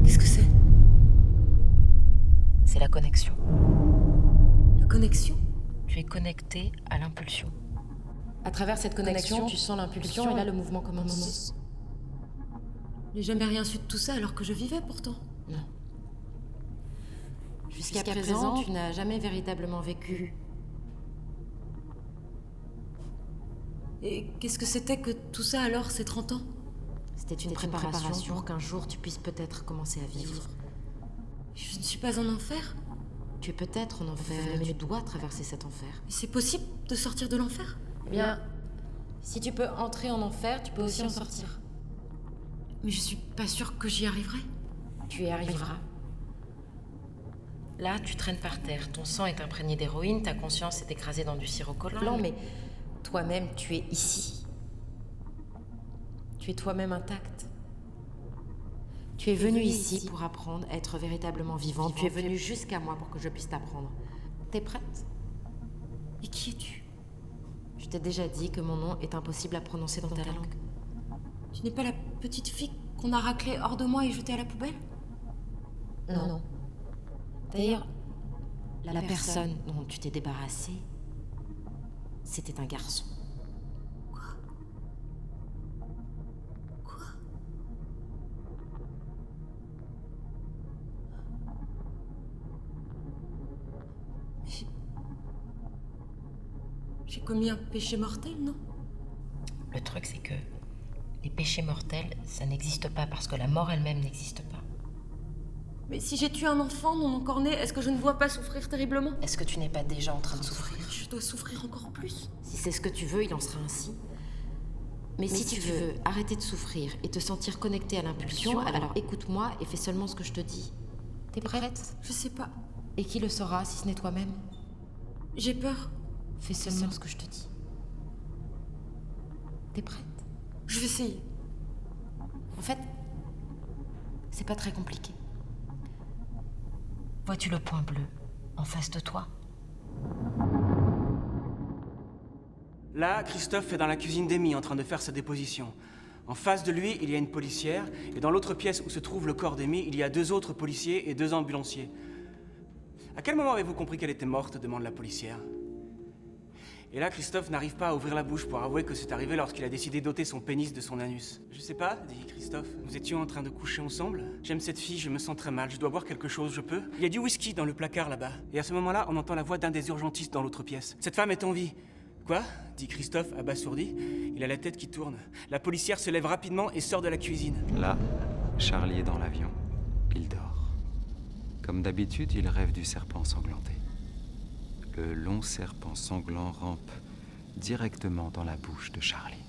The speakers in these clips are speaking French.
Qu'est-ce que c'est? C'est la connexion. La connexion? Tu es connecté à l'impulsion. À travers cette connexion, tu sens l'impulsion et là le mouvement commence. Je n'ai jamais rien su de tout ça alors que je vivais pourtant. Non. Jusqu'à présent, tu n'as jamais véritablement vécu. Et qu'est-ce que c'était que tout ça alors, ces 30 ans? C'était une préparation pour qu'un jour tu puisses peut-être commencer à vivre. Je ne suis pas en enfer? Tu es peut-être en enfer, mais tu dois traverser cet enfer. Mais c'est possible de sortir de l'enfer? Eh bien, si tu peux entrer en enfer, tu peux aussi en sortir. Mais je suis pas sûre que j'y arriverai. Tu y arriveras. Là, tu traînes par terre. Ton sang est imprégné d'héroïne, ta conscience est écrasée dans du sirop collant. Non, mais toi-même, tu es ici. Tu es toi-même intact. Tu es venu ici pour apprendre à être véritablement vivant. Tu es venu jusqu'à moi pour que je puisse t'apprendre. T'es prête? Et qui es-tu? Je t'ai déjà dit que mon nom est impossible à prononcer dans ta langue. Tu n'es pas la petite fille qu'on a raclée hors de moi et jetée à la poubelle? Non. D'ailleurs, la personne dont tu t'es débarrassée, c'était un garçon. J'ai commis un péché mortel, non? Le truc, c'est que les péchés mortels, ça n'existe pas parce que la mort elle-même n'existe pas. Mais si j'ai tué un enfant non encore né, est-ce que je ne dois pas souffrir terriblement? Est-ce que tu n'es pas déjà en train de souffrir? Je dois souffrir encore plus. Si c'est ce que tu veux, il en sera ainsi. Mais si tu veux arrêter de souffrir et te sentir connecté à l'impulsion, alors écoute-moi et fais seulement ce que je te dis. T'es prête? Je sais pas. Et qui le saura si ce n'est toi-même? J'ai peur. Fais seulement ce que je te dis. T'es prête? Je vais essayer. En fait, c'est pas très compliqué. Vois-tu le point bleu en face de toi? Là, Christophe est dans la cuisine d'Amy en train de faire sa déposition. En face de lui, il y a une policière, et dans l'autre pièce où se trouve le corps d'Amy, il y a 2 autres policiers et 2 ambulanciers. À quel moment avez-vous compris qu'elle était morte? Demande la policière. Et là, Christophe n'arrive pas à ouvrir la bouche pour avouer que c'est arrivé lorsqu'il a décidé d'ôter son pénis de son anus. Je sais pas, dit Christophe. Nous étions en train de coucher ensemble. J'aime cette fille, je me sens très mal. Je dois boire quelque chose, je peux? Il y a du whisky dans le placard là-bas. Et à ce moment-là, on entend la voix d'un des urgentistes dans l'autre pièce. Cette femme est en vie. Quoi? Dit Christophe, abasourdi. Il a la tête qui tourne. La policière se lève rapidement et sort de la cuisine. Là, Charlie est dans l'avion. Il dort. Comme d'habitude, il rêve du serpent sanglanté. Le long serpent sanglant rampe directement dans la bouche de Charlie.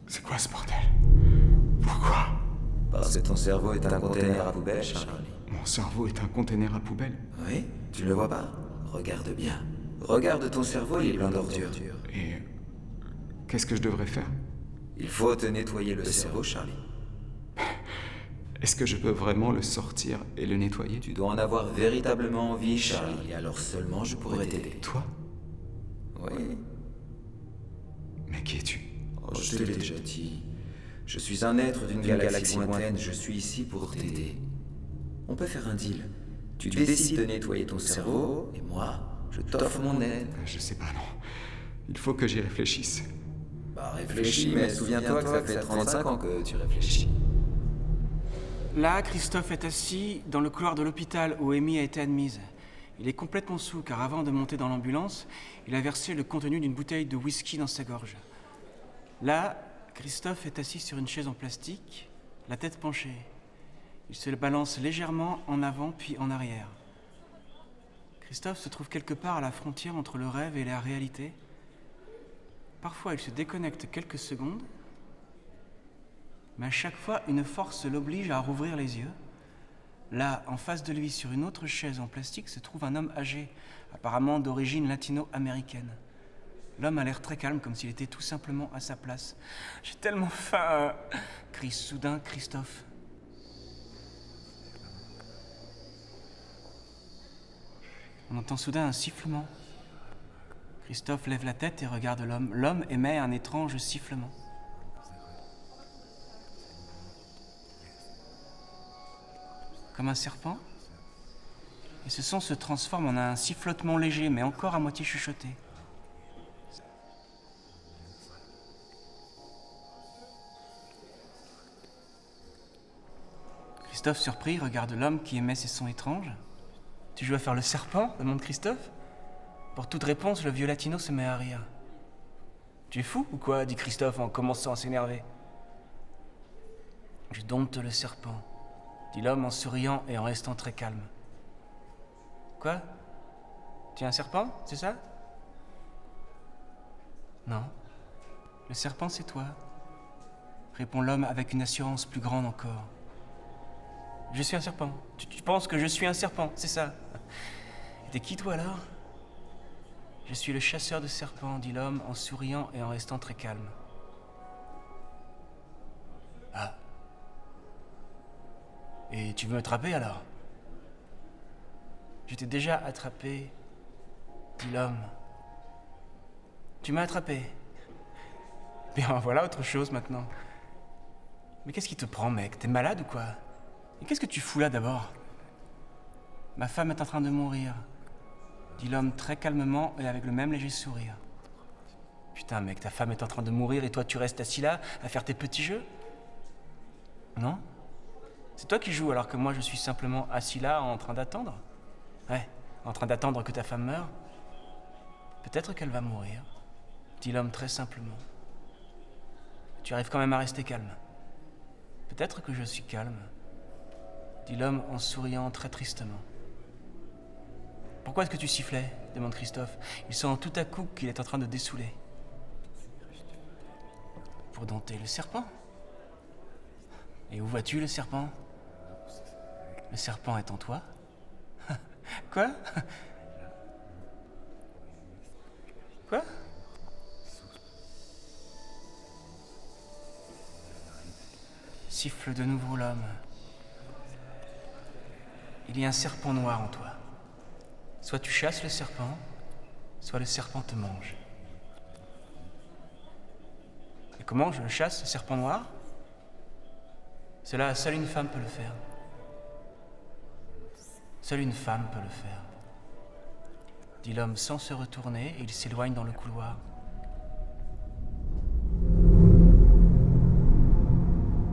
C'est quoi ce bordel? Pourquoi? Parce que ton cerveau est un conteneur à poubelle, Charlie. Mon cerveau est un conteneur à poubelle? Oui, tu ne le vois pas? Regarde bien. Regarde ton cerveau, il est plein d'ordures. Et qu'est-ce que je devrais faire? Il faut te nettoyer le cerveau, Charlie. Est-ce que je peux vraiment le sortir et le nettoyer? Tu dois en avoir véritablement envie, Charlie, et alors seulement je pourrais t'aider. Toi? Oui. Mais qui es-tu? Oh, je te l'ai déjà dit. Je suis un être d'une galaxie lointaine, je suis ici pour t'aider. On peut faire un deal. Tu décides de nettoyer ton cerveau, et moi, je t'offre mon aide. Je sais pas, non. Il faut que j'y réfléchisse. Bah réfléchis, mais souviens-toi que ça fait 35 ans que tu réfléchis. Là, Christophe est assis dans le couloir de l'hôpital où Amy a été admise. Il est complètement saoul car avant de monter dans l'ambulance, il a versé le contenu d'une bouteille de whisky dans sa gorge. Là, Christophe est assis sur une chaise en plastique, la tête penchée. Il se balance légèrement en avant puis en arrière. Christophe se trouve quelque part à la frontière entre le rêve et la réalité. Parfois, il se déconnecte quelques secondes, mais à chaque fois, une force l'oblige à rouvrir les yeux. Là, en face de lui, sur une autre chaise en plastique, se trouve un homme âgé, apparemment d'origine latino-américaine. L'homme a l'air très calme, comme s'il était tout simplement à sa place. « J'ai tellement faim !» crie soudain Christophe. On entend soudain un sifflement. Christophe lève la tête et regarde l'homme. L'homme émet un étrange sifflement. Comme un serpent. Et ce son se transforme en un sifflotement léger, mais encore à moitié chuchoté. Christophe, surpris, regarde l'homme qui émet ces sons étranges. « Tu joues à faire le serpent ?» demande Christophe. Pour toute réponse, le vieux latino se met à rire. « Tu es fou ou quoi ?» dit Christophe en commençant à s'énerver. « Je dompte le serpent », dit l'homme en souriant et en restant très calme. « Quoi ? Tu es un serpent, c'est ça ? » « Non. Le serpent, c'est toi, » répond l'homme avec une assurance plus grande encore. « Je suis un serpent. Tu penses que je suis un serpent, c'est ça ? Et t'es qui, toi, alors ? » « Je suis le chasseur de serpents, » dit l'homme en souriant et en restant très calme. « Ah. Et tu veux m'attraper, alors ? » « Je t'ai déjà attrapé, » dit l'homme. « Tu m'as attrapé. Bien, voilà autre chose, maintenant. Mais qu'est-ce qui te prend, mec ? T'es malade ou quoi ? Et qu'est-ce que tu fous là, d'abord ? Ma femme est en train de mourir, dit l'homme très calmement et avec le même léger sourire. Putain, mec, ta femme est en train de mourir et toi, tu restes assis là à faire tes petits jeux ? Non ? C'est toi qui joues alors que moi, je suis simplement assis là en train d'attendre ? Ouais, en train d'attendre que ta femme meure ? Peut-être qu'elle va mourir, dit l'homme très simplement. Tu arrives quand même à rester calme. Peut-être que je suis calme, dit l'homme en souriant très tristement. Pourquoi est-ce que tu sifflais ? Demande Christophe. Il sent tout à coup qu'il est en train de dessouler. Pour dompter le serpent. Et où vois-tu le serpent ? Le serpent est en toi ? Quoi ? Quoi ? Siffle de nouveau l'homme. Il y a un serpent noir en toi. Soit tu chasses le serpent, soit le serpent te mange. Et comment je le chasse, ce serpent noir ? Cela, seule une femme peut le faire. Seule une femme peut le faire, dit l'homme sans se retourner et il s'éloigne dans le couloir.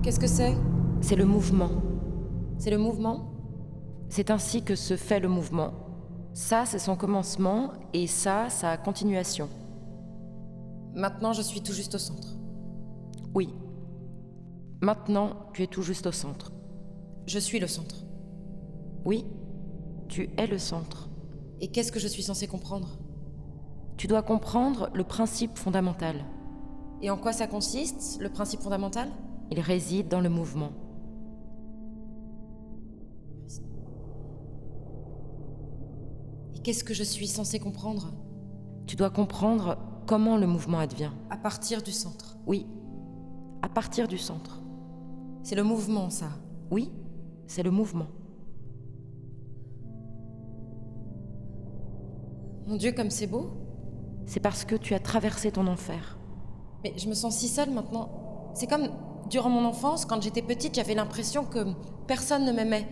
Qu'est-ce que c'est ? C'est le mouvement. C'est le mouvement ? C'est ainsi que se fait le mouvement. Ça, c'est son commencement, et ça, sa continuation. Maintenant, je suis tout juste au centre. Oui. Maintenant, tu es tout juste au centre. Je suis le centre. Oui, tu es le centre. Et qu'est-ce que je suis censée comprendre ? Tu dois comprendre le principe fondamental. Et en quoi ça consiste, le principe fondamental ? Il réside dans le mouvement. Et qu'est-ce que je suis censée comprendre ? Tu dois comprendre comment le mouvement advient. À partir du centre. Oui, à partir du centre. C'est le mouvement, ça. Oui, c'est le mouvement. Mon Dieu, comme c'est beau. C'est parce que tu as traversé ton enfer. Mais je me sens si seule maintenant. C'est comme, durant mon enfance, quand j'étais petite, j'avais l'impression que personne ne m'aimait.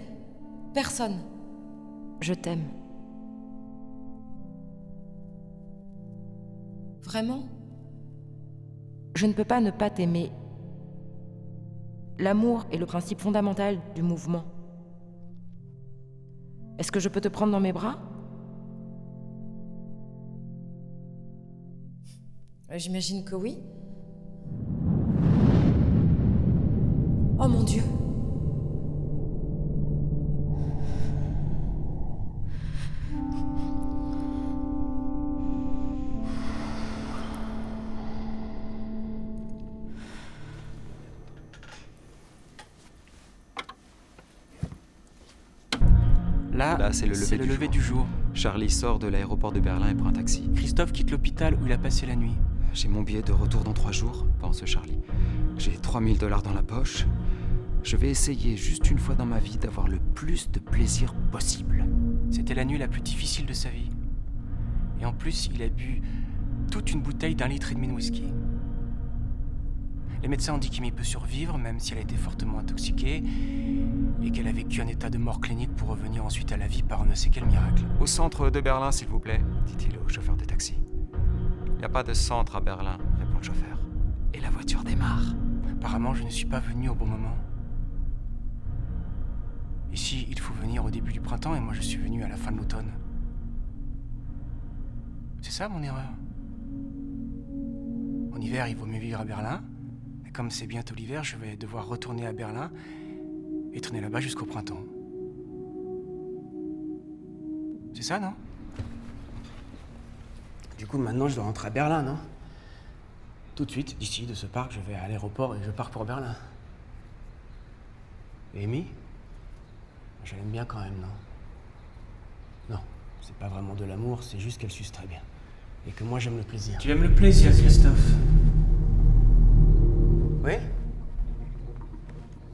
Personne. Je t'aime. Vraiment? Je ne peux pas ne pas t'aimer. L'amour est le principe fondamental du mouvement. Est-ce que je peux te prendre dans mes bras? J'imagine que oui. Oh mon Dieu! Là, c'est le lever du jour. Charlie sort de l'aéroport de Berlin et prend un taxi. Christophe quitte l'hôpital où il a passé la nuit. J'ai mon billet de retour dans 3 jours, pense Charlie. J'ai 3000 $ dans la poche. Je vais essayer juste une fois dans ma vie d'avoir le plus de plaisir possible. C'était la nuit la plus difficile de sa vie. Et en plus, il a bu toute une bouteille d'1,5 litre de whisky. Les médecins ont dit qu'il peut survivre, même si elle a été fortement intoxiquée, et qu'elle a vécu un état de mort clinique pour revenir ensuite à la vie par on ne sait quel miracle. Au centre de Berlin, s'il vous plaît, dit-il au chauffeur de taxi. Il n'y a pas de centre à Berlin, répond le chauffeur. Et la voiture démarre. Apparemment, je ne suis pas venu au bon moment. Ici, il faut venir au début du printemps, et moi je suis venu à la fin de l'automne. C'est ça mon erreur. En hiver, il vaut mieux vivre à Berlin. Et comme c'est bientôt l'hiver, je vais devoir retourner à Berlin et tourner là-bas jusqu'au printemps. C'est ça, non? Du coup, maintenant, je dois rentrer à Berlin, non? Tout de suite, d'ici, de ce parc, je vais à l'aéroport et je pars pour Berlin. Et Amy? Je l'aime bien quand même, non? Non, c'est pas vraiment de l'amour, c'est juste qu'elle suce très bien. Et que moi, j'aime le plaisir. Tu aimes le plaisir, Christophe? Oui?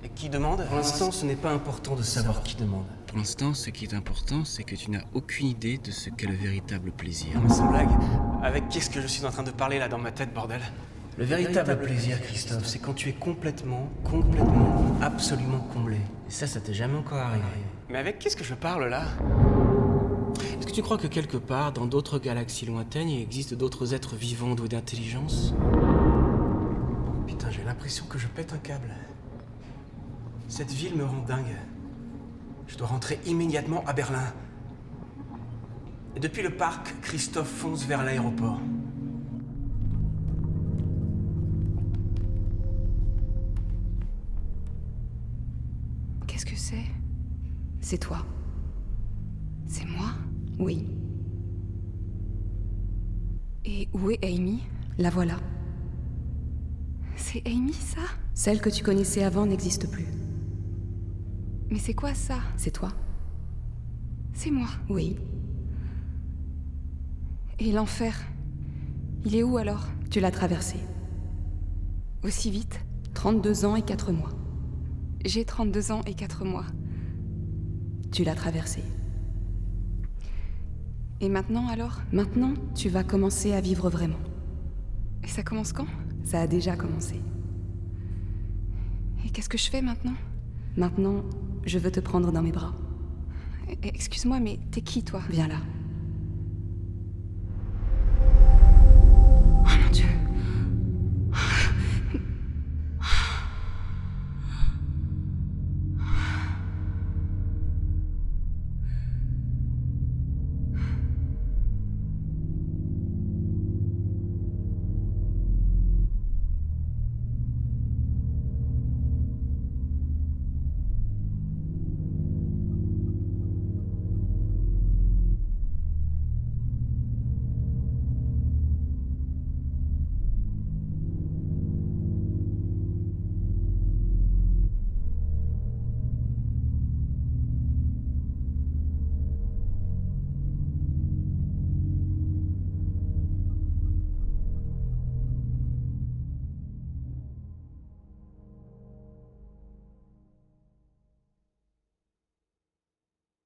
Et qui demande? Pour l'instant, ce n'est pas important de savoir qui demande. Pour l'instant, ce qui est important, c'est que tu n'as aucune idée de ce qu'est le véritable plaisir. Non mais sans blague, avec qu'est-ce que je suis en train de parler là dans ma tête, bordel? Le véritable plaisir, Christophe, c'est quand tu es complètement, absolument comblé. Et ça t'est jamais encore arrivé. Mais avec qu'est-ce que je parle là? Est-ce que tu crois que quelque part, dans d'autres galaxies lointaines, il existe d'autres êtres vivants doués d'intelligence? Putain, j'ai l'impression que je pète un câble. Cette ville me rend dingue. Je dois rentrer immédiatement à Berlin. Et depuis le parc, Christophe fonce vers l'aéroport. Qu'est-ce que c'est? C'est toi. C'est moi? Oui. Et où est Amy? La voilà. C'est Amy, ça? Celle que tu connaissais avant n'existe plus. Mais c'est quoi ça? C'est toi. C'est moi? Oui. Et l'enfer? Il est où alors? Tu l'as traversé. Aussi vite? 32 ans et 4 mois. J'ai 32 ans et 4 mois. Tu l'as traversé. Et maintenant alors? Maintenant, tu vas commencer à vivre vraiment. Et ça commence quand? Ça a déjà commencé. Et qu'est-ce que je fais maintenant? Maintenant, je veux te prendre dans mes bras. Excuse-moi, mais t'es qui, toi? Viens là.